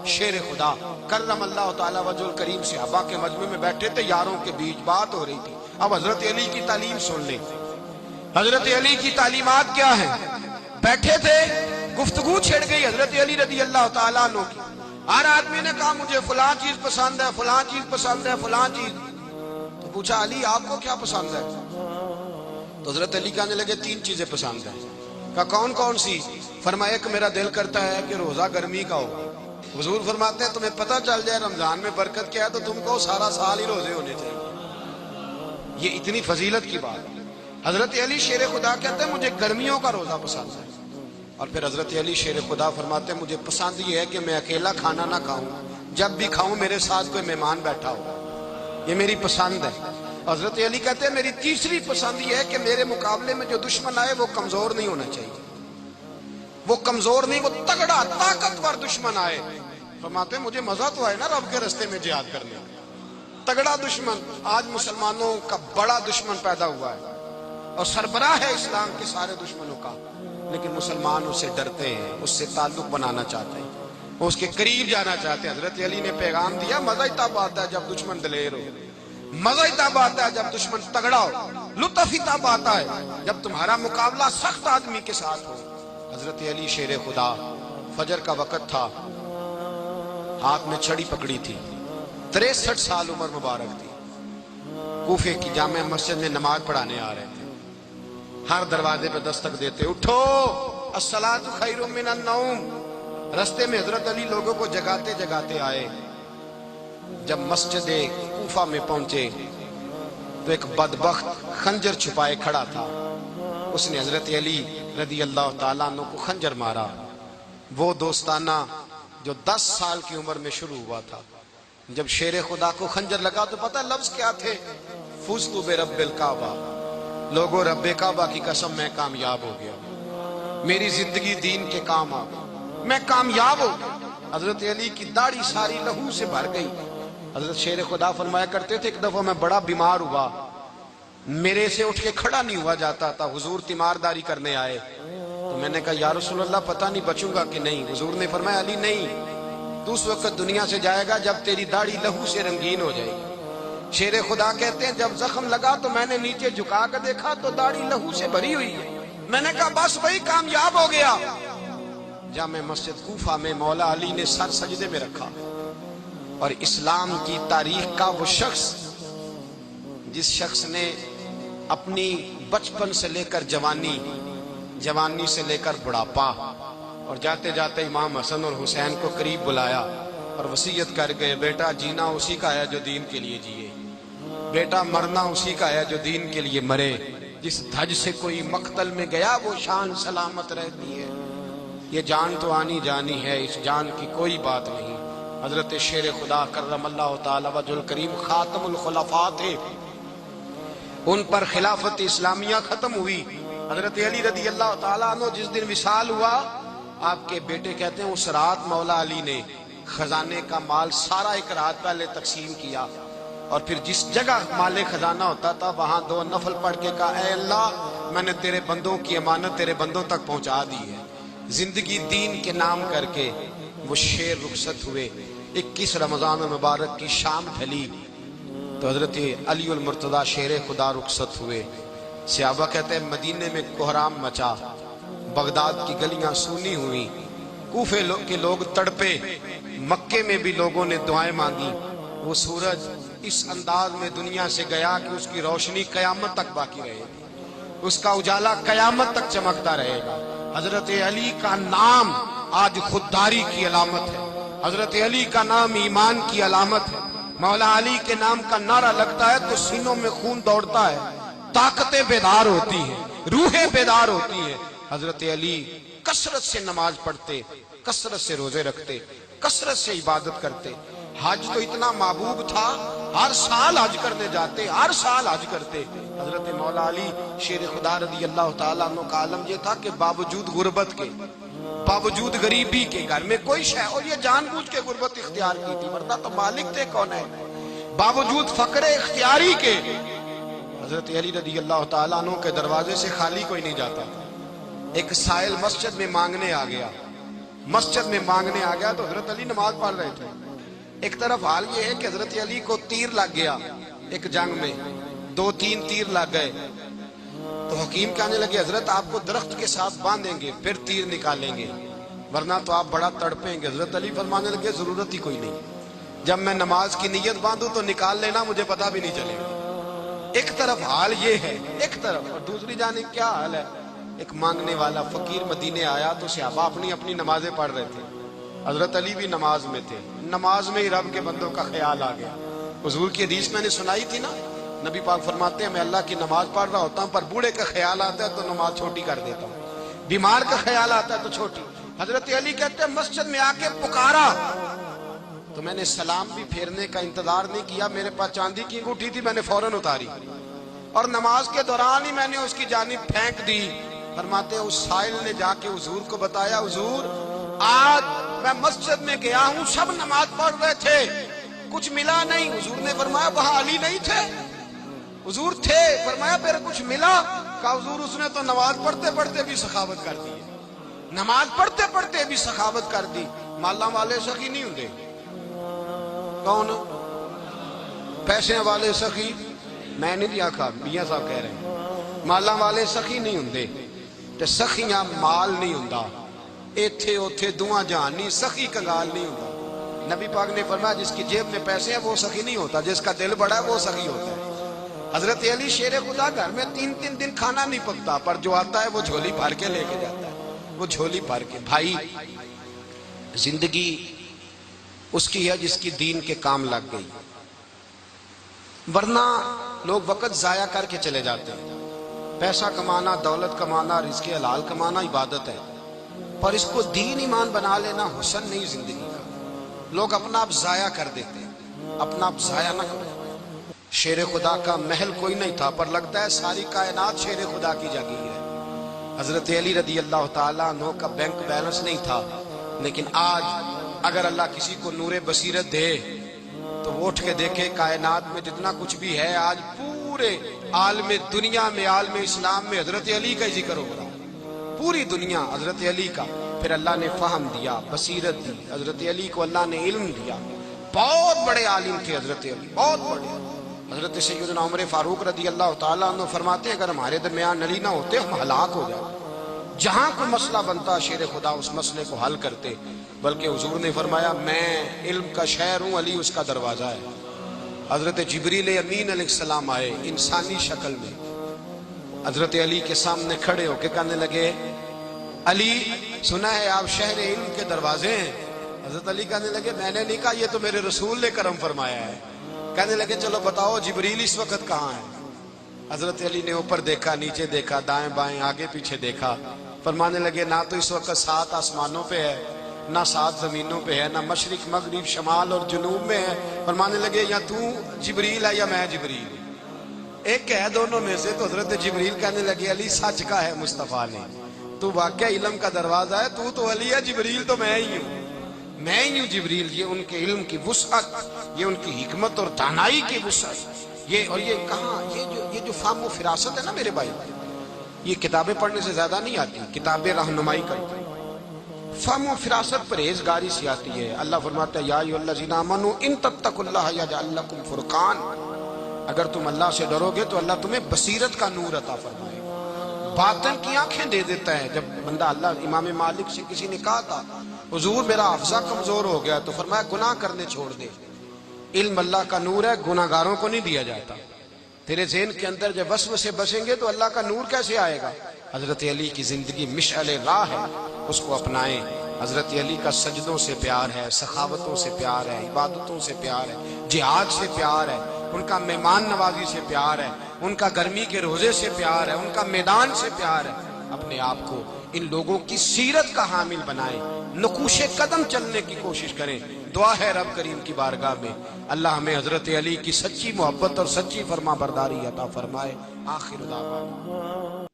شیر خدا کرم اللہ تعالیٰ وجہ الکریم صحابہ کے مجمع میں بیٹھے تھے، یاروں کے بیچ بات ہو رہی تھی۔ اب حضرت علی کی تعلیم سن لیں، حضرت علی کی تعلیمات کیا ہیں۔ بیٹھے تھے، گفتگو چھڑ گئی حضرت علی رضی اللہ تعالیٰ عنہ کی۔ ہر آدمی نے کہا مجھے فلاں چیز پسند ہے، فلاں چیز پسند ہے، فلاں چیز۔ تو پوچھا علی آپ کو کیا پسند ہے؟ تو حضرت علی کہنے لگے 3 چیزیں پسند ہیں۔ کہا کون کون سی؟ فرمایا ایک میرا دل کرتا ہے کہ روزہ گرمی کا ہو۔ حضور فرماتے ہیں تمہیں پتہ چل جائے رمضان میں برکت کیا ہے تو تم کو سارا سال ہی روزے ہونے چاہیے۔ یہ اتنی فضیلت کی بات۔ حضرت علی شیر خدا کہتے ہیں مجھے گرمیوں کا روزہ پسند ہے۔ اور پھر حضرت علی شیر خدا فرماتے ہیں مجھے پسند یہ ہے کہ میں اکیلا کھانا نہ کھاؤں، جب بھی کھاؤں میرے ساتھ کوئی مہمان بیٹھا ہو، یہ میری پسند ہے۔ حضرت علی کہتے ہیں میری تیسری پسند یہ ہے کہ میرے مقابلے میں جو دشمن آئے وہ کمزور نہیں ہونا چاہیے، وہ کمزور نہیں، وہ تگڑا طاقتور دشمن آئے۔ فرماتے ہیں مجھے مزہ تو آئے نا رب کے راستے میں جہاد کرنے کا۔ تگڑا دشمن، آج مسلمانوں کا بڑا دشمن پیدا ہوا ہے اور سربراہ ہے اسلام کے سارے دشمنوں کا، لیکن مسلمان اس سے ڈرتے ہیں، اس سے تعلق بنانا چاہتے ہیں، وہ اس کے قریب جانا چاہتے ہیں۔ حضرت علی نے پیغام دیا مزہ ہی تب آتا ہے جب دشمن دلیر ہو، مزہ ہی تب آتا ہے جب دشمن تگڑا ہو، لطف ہی تب آتا ہے جب تمہارا مقابلہ سخت آدمی کے ساتھ ہو۔ حضرت علی شیر خدا، فجر کا وقت تھا، ہاتھ میں چھڑی پکڑی تھی، 63 سال عمر مبارک تھی، کوفے کی جامع مسجد میں نماز پڑھانے آ رہے تھے۔ ہر دروازے پہ دستک دیتے اٹھو الصلاۃ خیر من النوم۔ رستے میں حضرت علی لوگوں کو جگاتے جگاتے آئے۔ جب مسجد کوفہ میں پہنچے تو ایک بدبخت خنجر چھپائے کھڑا تھا، اس نے حضرت علی رضی اللہ تعالیٰ عنہ کو خنجر مارا۔ وہ دوستانہ جو 10 سال کی عمر میں شروع ہوا تھا، جب شیر خدا کو خنجر لگا تو پتہ لفظ کیا تھے؟ فزت برب الکعبہ، لوگوں رب کعبہ کی قسم میں کامیاب ہو گیا، میری زندگی دین کے کام آ گئی، میں کامیاب ہو گیا۔ حضرت علی کی داڑھی ساری لہو سے بھر گئی۔ حضرت شیر خدا فرمایا کرتے تھے ایک دفعہ میں بڑا بیمار ہوا، میرے سے اٹھ کے کھڑا نہیں ہوا جاتا تھا، حضور تیمارداری کرنے آئے تو میں نے کہا یا رسول اللہ پتہ نہیں بچوں گا کہ نہیں۔ حضور نے فرمایا علی نہیں، تو اس وقت دنیا سے جائے گا جب تیری داڑھی لہو سے رنگین ہو جائے گی۔ شیر خدا کہتے ہیں جب زخم لگا تو میں نے نیچے جھکا کر دیکھا تو داڑھی لہو سے بھری ہوئی ہے۔ میں نے کہا بس بھائی کامیاب ہو گیا۔ جامع مسجد کوفہ میں مولا علی نے سر سجدے میں رکھا، اور اسلام کی تاریخ کا وہ شخص جس شخص نے اپنی بچپن سے لے کر جوانی، جوانی سے لے کر بڑھاپا، اور جاتے جاتے امام حسن اور حسین کو قریب بلایا اور وصیت کر گئے بیٹا جینا اسی کا ہے جو دین کے لیے جیے، بیٹا مرنا اسی کا ہے جو دین کے لیے مرے، جس دھج سے کوئی مقتل میں گیا وہ شان سلامت رہتی ہے، یہ جان تو آنی جانی ہے، اس جان کی کوئی بات نہیں۔ حضرت شیر خدا کرم اللہ تعالی وجہ الکریم خاتم الخلفاء تھے، ان پر خلافت اسلامیہ ختم ہوئی۔ حضرت علی رضی اللہ تعالیٰ عنہ جس دن وصال ہوا، آپ کے بیٹے کہتے ہیں اس رات مولا علی نے خزانے کا مال سارا ایک رات پہلے تقسیم کیا، اور پھر جس جگہ مال خزانہ ہوتا تھا وہاں 2 نفل پڑھ کے کہا اے اللہ میں نے تیرے بندوں کی امانت تیرے بندوں تک پہنچا دی ہے۔ زندگی دین کے نام کر کے وہ شیر رخصت ہوئے۔ 21 رمضان المبارک کی شام ڈھلی تو حضرت علی المرتضیٰ شیر خدا رخصت ہوئے۔ صحابہ کہتے ہیں مدینے میں کوہرام مچا، بغداد کی گلیاں سونی ہوئی، کوفے کے لوگ تڑپے، مکے میں بھی لوگوں نے دعائیں مانگی۔ وہ سورج اس انداز میں دنیا سے گیا کہ اس کی روشنی قیامت تک باقی رہے گی، اس کا اجالا قیامت تک چمکتا رہے گا۔ حضرت علی کا نام آج خودداری کی علامت ہے، حضرت علی کا نام ایمان کی علامت ہے۔ مولا علی کے نام کا نعرہ لگتا ہے تو سینوں میں خون دوڑتا ہے، طاقتیں بیدار ہوتی ہیں، روحیں بیدار ہوتی ہیں۔ حضرت علی کثرت سے نماز پڑھتے، کثرت سے روزے رکھتے، کثرت سے عبادت کرتے۔ حج تو اتنا محبوب تھا، ہر سال حج کرنے جاتے، ہر سال حج کرتے۔ حضرت مولا علی شیر خدا رضی اللہ تعالیٰ عنہ کا عالم یہ تھا کہ باوجود غربت کے، باوجود غریبی کے، گھر میں کوئی شے، اور یہ جان بوجھ کے غربت اختیار کی تھی ورنہ تو مالک تھے کون ہے، باوجود فقر اختیاری کے حضرت علی رضی اللہ تعالیٰ عنہ کے دروازے سے خالی کوئی نہیں جاتا تھا۔ ایک سائل مسجد میں مانگنے آ گیا، مسجد میں مانگنے آ گیا تو حضرت علی نماز پڑھ رہے تھے. ایک طرف حال یہ ہے کہ حضرت علی کو تیر لگ گیا ایک جنگ میں, 2-3 تیر لگ گئے. تو حکیم کہنے لگے حضرت آپ کو درخت کے ساتھ باندھیں گے پھر تیر نکالیں گے ورنہ تو آپ بڑا تڑپیں گے. حضرت علی فرمانے لگے ضرورت ہی کوئی نہیں, جب میں نماز کی نیت باندھوں تو نکال لینا, مجھے پتا بھی نہیں چلے گا. ایک طرف حال یہ ہے ایک طرف, اور دوسری جانب کیا حال ہے. ایک مانگنے والا فقیر مدینے آیا تو صحابہ اپنی اپنی نمازیں پڑھ رہے تھے, حضرت علی بھی نماز میں تھے. نماز میں ہی رب کے بندوں کا خیال آ گیا. حضور کی حدیث میں نے سنائی تھی نا, نبی پاک فرماتے ہیں میں اللہ کی نماز پڑھ رہا ہوتا ہوں پر بوڑھے کا خیال آتا ہے تو نماز چھوٹی کر دیتا ہوں, بیمار کا خیال آتا ہے تو چھوٹی. حضرت علی کہتے ہیں مسجد میں آ کے پکارا تو میں نے سلام بھی پھیرنے کا انتظار نہیں کیا, میرے پاس چاندی کی انگوٹھی تھی, میں نے فوراً اتاری اور نماز کے دوران ہی میں نے اس کی جانب پھینک دی. فرماتے ہیں اس سائل نے جا کے حضور کو بتایا, حضور آج میں مسجد میں گیا ہوں, سب نماز پڑھ رہے تھے, کچھ ملا نہیں. حضور نے فرمایا وہاں علی نہیں تھے؟ حضور تھے. فرمایا پھر کچھ ملا؟ کہا حضور اس نے تو نماز پڑھتے پڑھتے بھی سخاوت کر دی, نماز پڑھتے پڑھتے بھی سخاوت کر دی. مالاں والے سخی نہیں ہوندے, کون پیسے والے سخی, میں نہیں دیا کھا, میاں صاحب کہہ رہے ہیں مالاں والے سخی نہیں ہوندے تے سخیاں مال نہیں ہوندا, ایتھے اوتھے دعا جہان نہیں, سخی کنگال نہیں ہوندا. نبی پاک نے فرمایا جس کی جیب میں پیسے ہیں وہ سخی نہیں ہوتا, جس کا دل بڑا ہے وہ سخی ہوتا ہے. حضرت علی شیر خدا گھر میں 3 دن کھانا نہیں پکتا پر جو آتا ہے وہ جھولی بھر کے لے کے جاتا ہے, وہ جھولی بھر کے. بھائی زندگی اس کی ہے جس کی دین کے کام لگ گئی, ورنہ لوگ وقت ضائع کر کے چلے جاتے ہیں. پیسہ کمانا, دولت کمانا, رزق حلال کمانا عبادت ہے, پر اس کو دین ایمان بنا لینا حسن نہیں زندگی کا. لوگ اپنا آپ ضائع کر دیتے ہیں, اپنا آپ ضائع نہ کریں. شیر خدا کا محل کوئی نہیں تھا پر لگتا ہے ساری کائنات شیر خدا کی جاگیر ہے. حضرت علی رضی اللہ تعالیٰ عنہ کا بینک بیلنس نہیں تھا, لیکن آج اگر اللہ کسی کو نور بصیرت دے تو وہ اٹھ کے دیکھے کائنات میں جتنا کچھ بھی ہے آج پورے عالم دنیا میں, عالم اسلام میں حضرت علی کا ہی ذکر ہو رہا, پوری دنیا حضرت علی کا. پھر اللہ نے فہم دیا, بصیرت دی, حضرت علی کو اللہ نے علم دیا. بہت بڑے عالم تھے حضرت علی, بہت بڑے. حضرت سیدنا عمر فاروق رضی اللہ تعالیٰ عنہ فرماتے ہیں اگر ہمارے درمیان علی نہ ہوتے ہم ہلاک ہو جاتے. جہاں کوئی مسئلہ بنتا شیر خدا اس مسئلے کو حل کرتے, بلکہ حضور نے فرمایا میں علم کا شہر ہوں, علی اس کا دروازہ ہے. حضرت جبریل امین علیہ السلام آئے انسانی شکل میں, حضرت علی کے سامنے کھڑے ہو کے کہنے لگے علی سنا ہے آپ شہر علم کے دروازے ہیں. حضرت علی کہنے لگے میں نے نہیں کہا, یہ تو میرے رسول نے کرم فرمایا ہے. کہنے لگے چلو بتاؤ جبریل اس وقت کہاں ہے؟ حضرت علی نے اوپر دیکھا, نیچے دیکھا, دائیں بائیں آگے پیچھے دیکھا. فرمانے لگے نہ تو اس وقت 7 آسمانوں پہ ہے, نہ 7 زمینوں پہ ہے, نہ مشرق مغرب شمال اور جنوب میں ہے. فرمانے لگے یا تو جبریل ہے یا میں جبریل, ایک ہے دونوں میں سے. تو حضرت جبریل کہنے لگے علی سچ کا ہے مصطفیٰ نے, تو واقعہ علم کا دروازہ ہے, تو علی ہے, جبریل تو میں ہی ہوں, میں ہی ہوں جبریل. یہ ان کے علم کی وسعت, یہ ان کی حکمت اور دانائی کی وسعت. یہ اور یہ کہاں یہ جو فہم و فراست ہے نا میرے بھائی, یہ کتابیں پڑھنے سے زیادہ نہیں آتی, کتابیں رہنمائی کرتی. فہم و فراست پرہیزگاری سے آتی ہے. اللہ فرماتا ہے یا ایھا الذین آمنوا ان تتقوا اللہ یجعل لکم فرقان, اگر تم اللہ سے ڈرو گے تو اللہ تمہیں بصیرت کا نور عطا فرمائے گا, باطن کی آنکھیں دے دیتا ہے. جب بندہ اللہ امام مالک سے کسی نے کہا تھا حضور میرا حافظہ کمزور ہو گیا, تو فرمایا گناہ کرنے چھوڑ دے, علم اللہ کا نور ہے, گناہ گاروں کو نہیں دیا جاتا. تیرے ذہن کے اندر جب وسوسے بسیں گے تو اللہ کا نور کیسے آئے گا؟ حضرت علی کی زندگی مشعل راہ ہے, اس کو اپنائیں. حضرت علی کا سجدوں سے پیار ہے, سخاوتوں سے پیار ہے, عبادتوں سے پیار ہے, جہاد سے پیار ہے, ان کا مہمان نوازی سے پیار ہے, ان کا گرمی کے روزے سے پیار ہے, ان کا میدان سے پیار ہے. اپنے آپ کو ان لوگوں کی سیرت کا حامل بنائیں, نقوش قدم چلنے کی کوشش کریں. دعا ہے رب کریم کی بارگاہ میں اللہ ہمیں حضرت علی کی سچی محبت اور سچی فرما برداری عطا فرمائے. آخر دعوانا